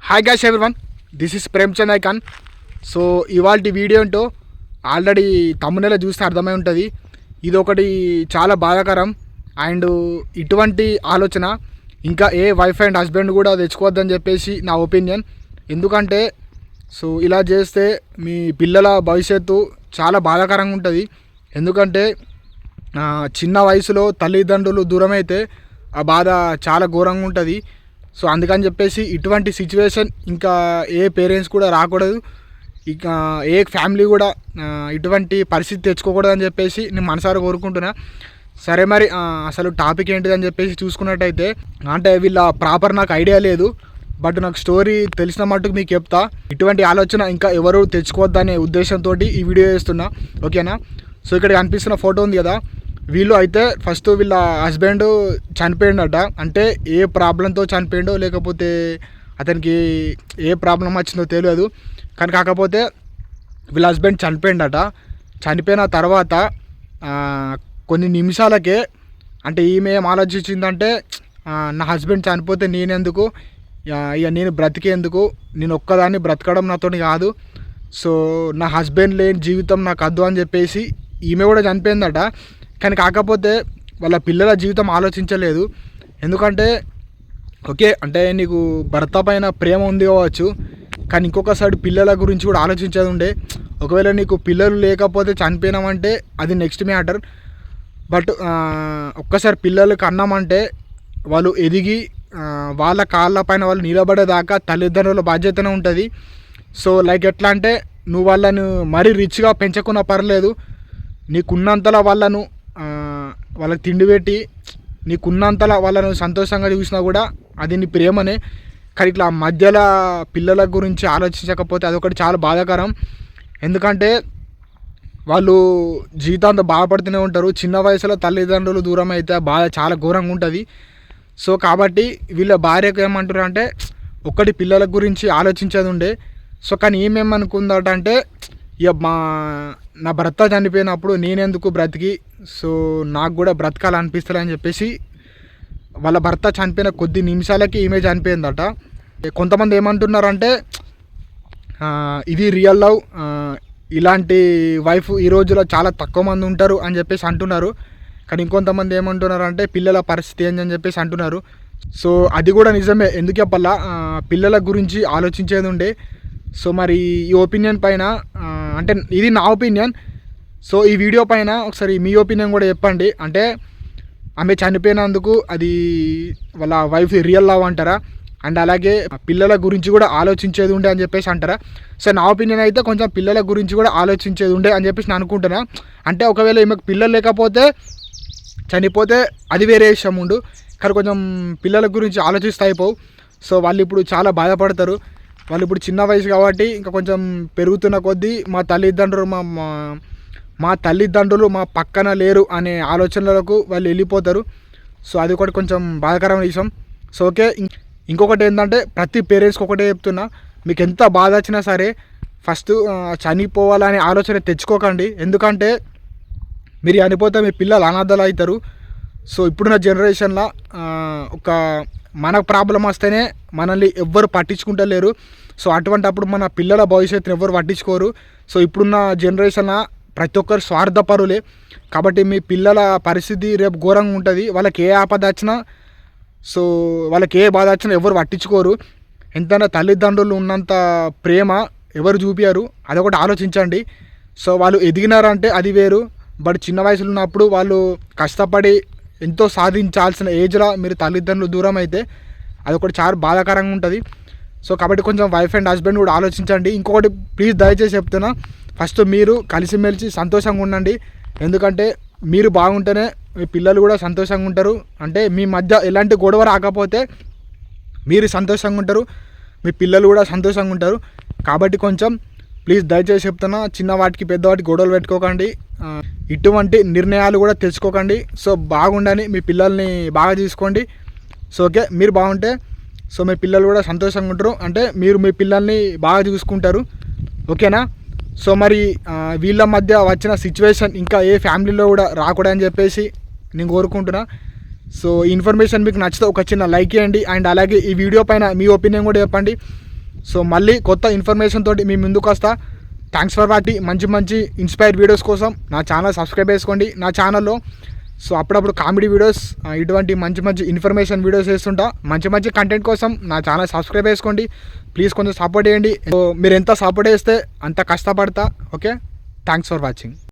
Hi guys everyone, this is Premchand icon. So ఇవాళ video ఏంటో already తమ్మునేలా చూస్తే అర్థమై ఉంటుంది. ఇది ఒకటి చాలా బాధాకరం అండ్ ఇటువంటి ఆలోచన ఇంకా ఏ వైఫ్ అండ్ హస్బెండ్ కూడా తెచ్చుకోవద్దని చెప్పేసి నా ఒపీనియన్. ఎందుకంటే సో ఇలా చేస్తే మీ పిల్లల భవిష్యత్తు చాలా బాధాకరంగా ఉంటుంది. ఎందుకంటే చిన్న వయసులో తల్లిదండ్రులు దూరం అయితే ఆ బాధ చాలా ఘోరంగా ఉంటుంది. సో అందుకని చెప్పేసి ఇటువంటి సిచ్యువేషన్ ఇంకా ఏ పేరెంట్స్ కూడా రాకూడదు, ఇక ఏ ఫ్యామిలీ కూడా ఇటువంటి పరిస్థితి తెచ్చుకోకూడదు అని చెప్పేసి నేను మనసారా కోరుకుంటున్నా. సరే మరి అసలు టాపిక్ ఏంటిదని చెప్పేసి చూసుకున్నట్టయితే, అంటే వీళ్ళ ప్రాపర్ నాకు ఐడియా లేదు, బట్ నాకు స్టోరీ తెలిసిన మట్టుకు మీకు చెప్తా. ఇటువంటి ఆలోచన ఇంకా ఎవరు తెచ్చుకోవద్దనే ఉద్దేశంతో ఈ వీడియో చేస్తున్నా, ఓకేనా. సో ఇక్కడ కనిపిస్తున్న ఫోటో ఉంది కదా, వీళ్ళు అయితే ఫస్ట్ వీళ్ళ హస్బెండ్ చనిపోయిండట. అంటే ఏ ప్రాబ్లంతో చనిపోయిండో లేకపోతే అతనికి ఏ ప్రాబ్లం వచ్చిందో తెలియదు, కానీ కాకపోతే వీళ్ళ హస్బెండ్ చనిపోయిండట. చనిపోయిన తర్వాత కొన్ని నిమిషాలకే అంటే ఈమె ఏం ఆలోచించిందంటే, నా హస్బెండ్ చనిపోతే నేనెందుకు, ఇక నేను బ్రతికేందుకు, నేను ఒక్కదాన్ని బ్రతకడం నాతో కాదు, సో నా హస్బెండ్ లేని జీవితం నాకు వద్దు అని చెప్పేసి ఈమె కూడా చనిపోయిందట. కానీ కాకపోతే వాళ్ళ పిల్లల జీవితం ఆలోచించలేదు. ఎందుకంటే ఓకే అంటే నీకు భర్త పైన ప్రేమ ఉంది కావచ్చు, కానీ ఇంకొకసారి పిల్లల గురించి కూడా ఆలోచించేది ఉండే. ఒకవేళ నీకు పిల్లలు లేకపోతే చనిపోయినామంటే అది నెక్స్ట్ మ్యాటర్, బట్ ఒక్కసారి పిల్లలకి అన్నామంటే వాళ్ళు ఎదిగి వాళ్ళ కాళ్ళ పైన వాళ్ళు నిలబడేదాకా తల్లిదండ్రుల బాధ్యతనే ఉంటుంది. సో లైక్ ఎట్లా అంటే, నువ్వు వాళ్ళను మరీ రిచ్గా పెంచకున్నా పర్లేదు, నీకున్నంతలా వాళ్ళకి తిండి పెట్టి నీకున్నంతలా వాళ్ళను సంతోషంగా చూసినా కూడా అది నీ ప్రేమనే. కానీ ఇట్లా మధ్యలో పిల్లల గురించి ఆలోచించకపోతే అదొకటి చాలా బాధాకరం. ఎందుకంటే వాళ్ళు జీవితాంతం బాధపడుతూనే ఉంటారు. చిన్న వయసులో తల్లిదండ్రులు దూరం అయితే బాధ చాలా ఘోరంగా ఉంటుంది. సో కాబట్టి వీళ్ళ భార్యకు ఏమంటారు అంటే, ఒక్కటి పిల్లల గురించి ఆలోచించేది ఉండే. సో కానీ ఏమేమనుకుందట అంటే, ఇక నా భర్త చనిపోయినప్పుడు నేనెందుకు బ్రతికి, సో నాకు కూడా బ్రతకాలనిపిస్తుంది అని చెప్పేసి వాళ్ళ భర్త చనిపోయిన కొద్ది నిమిషాలకి ఈమె చనిపోయిందట. కొంతమంది ఏమంటున్నారంటే ఇది రియల్ లవ్, ఇలాంటి వైఫ్ ఈ రోజులో చాలా తక్కువ మంది ఉంటారు అని చెప్పేసి అంటున్నారు. కానీ ఇంకొంతమంది ఏమంటున్నారంటే పిల్లల పరిస్థితి ఏంటని చెప్పేసి అంటున్నారు. సో అది కూడా నిజమే, ఎందుకు చెప్పాలా, పిల్లల గురించి ఆలోచించేది ఉండే. సో మరి ఈ ఒపీనియన్ పైన అంటే ఇది నా ఒపీనియన్, సో ఈ వీడియో పైన ఒకసారి మీ ఒపీనియన్ కూడా చెప్పండి. అంటే ఆమె చనిపోయినందుకు అది వాళ్ళ వైఫ్ రియల్ లవ్ అంటారా, అండ్ అలాగే పిల్లల గురించి కూడా ఆలోచించేది ఉండే అని చెప్పేసి అంటారా. సో నా ఒపీనియన్ అయితే కొంచెం పిల్లల గురించి కూడా ఆలోచించేది ఉండే అని చెప్పేసి నేను అనుకుంటున్నా. అంటే ఒకవేళ ఈమెకు పిల్లలు లేకపోతే చనిపోతే అది వేరే విషయం ఉండు, కానీ కొంచెం పిల్లల గురించి ఆలోచిస్తే అయిపోవు. సో వాళ్ళు ఇప్పుడు చాలా బాధపడతారు. వాళ్ళు ఇప్పుడు చిన్న వయసు కాబట్టి ఇంకా కొంచెం పెరుగుతున్న కొద్దీ మా తల్లిదండ్రులు మా పక్కన లేరు అనే ఆలోచనలకు వాళ్ళు వెళ్ళిపోతారు. సో అది ఒకటి కొంచెం బాధాకరమైన విషయం. సో ఓకే, ఇంకొకటి ఏంటంటే ప్రతి పేరెంట్స్కి ఒకటే చెప్తున్నా, మీకు ఎంత బాధ వచ్చినా సరే ఫస్ట్ చనిపోవాలనే ఆలోచన తెచ్చుకోకండి. ఎందుకంటే మీరు చనిపోతే మీ పిల్లలు అనాథలు అవుతారు. సో ఇప్పుడున్న జనరేషన్లో ఒక మనకు ప్రాబ్లం వస్తేనే మనల్ని ఎవ్వరు పట్టించుకుంటలేరు. సో అటువంటప్పుడు మన పిల్లల భవిష్యత్తుని ఎవ్వరు పట్టించుకోరు. సో ఇప్పుడున్న జనరేషన్లో ప్రతి ఒక్కరు స్వార్థపరులే. కాబట్టి మీ పిల్లల పరిస్థితి రేపు ఘోరంగా ఉంటుంది. వాళ్ళకి ఏ ఆపద వచ్చినా, సో వాళ్ళకి ఏ బాధ వచ్చినా ఎవరు పట్టించుకోరు. ఎంతైనా తల్లిదండ్రులు ఉన్నంత ప్రేమ ఎవరు చూపించారు, అదొకటి ఆలోచించండి. సో వాళ్ళు ఎదిగినారంటే అది వేరు, బట్ చిన్న వయసులో ఉన్నప్పుడు వాళ్ళు కష్టపడి ఎంతో సాధించాల్సిన ఏజ్లో మీరు తల్లిదండ్రులు దూరం అయితే అదొకటి చాలా బాధాకరంగా ఉంటుంది. సో కాబట్టి కొంచెం వైఫ్ అండ్ హస్బెండ్ కూడా ఆలోచించండి. ఇంకొకటి ప్లీజ్ దయచేసి చెప్తున్నా, ఫస్ట్ మీరు కలిసిమెలిసి సంతోషంగా ఉండండి. ఎందుకంటే మీరు బాగుంటేనే మీ పిల్లలు కూడా సంతోషంగా ఉంటారు. అంటే మీ మధ్య ఎలాంటి గొడవ రాకపోతే మీరు సంతోషంగా ఉంటారు, మీ పిల్లలు కూడా సంతోషంగా ఉంటారు. కాబట్టి కొంచెం ప్లీజ్ దయచేసి చెప్తున్నా, చిన్న వాటికి పెద్దవాటికి గొడవలు పెట్టుకోకండి, ఇటువంటి నిర్ణయాలు కూడా తెచ్చుకోకండి. సో బాగుండని మీ పిల్లల్ని బాగా చూసుకోండి. సో ఓకే, మీరు బాగుంటే సో మీ పిల్లలు కూడా సంతోషంగా ఉంటారు, అంటే మీరు మీ పిల్లల్ని బాగా చూసుకుంటారు, ఓకేనా. సో మరి వీళ్ళ మధ్య వచ్చిన సిచ్యువేషన్ ఇంకా ఏ ఫ్యామిలీలో కూడా రాకూడదని చెప్పేసి నేను కోరుకుంటున్నా. సో ఈ ఇన్ఫర్మేషన్ మీకు నచ్చితే ఒక చిన్న లైక్ చేయండి, అండ్ అలాగే ఈ వీడియో పైన మీ ఒపీనియన్ కూడా చెప్పండి. సో మళ్ళీ కొత్త ఇన్ఫర్మేషన్ తోటి మీ ముందుకు వస్తా. Thanks for watching. మంచి మంచి ఇన్స్పైర్ వీడియోస్ కోసం నా ఛానల్ సబ్స్క్రైబ్ చేసుకోండి. నా ఛానల్లో సో అప్పుడప్పుడు కామెడీ వీడియోస్, ఇటువంటి మంచి మంచి ఇన్ఫర్మేషన్ వీడియోస్ వేస్తుంటా. మంచి మంచి కంటెంట్ కోసం నా ఛానల్ సబ్స్క్రైబ్ చేసుకోండి. ప్లీజ్ కొంచెం సపోర్ట్ చేయండి. సో మీరు ఎంత సపోర్ట్ చేస్తే అంత కష్టపడతా. Okay, thanks for watching.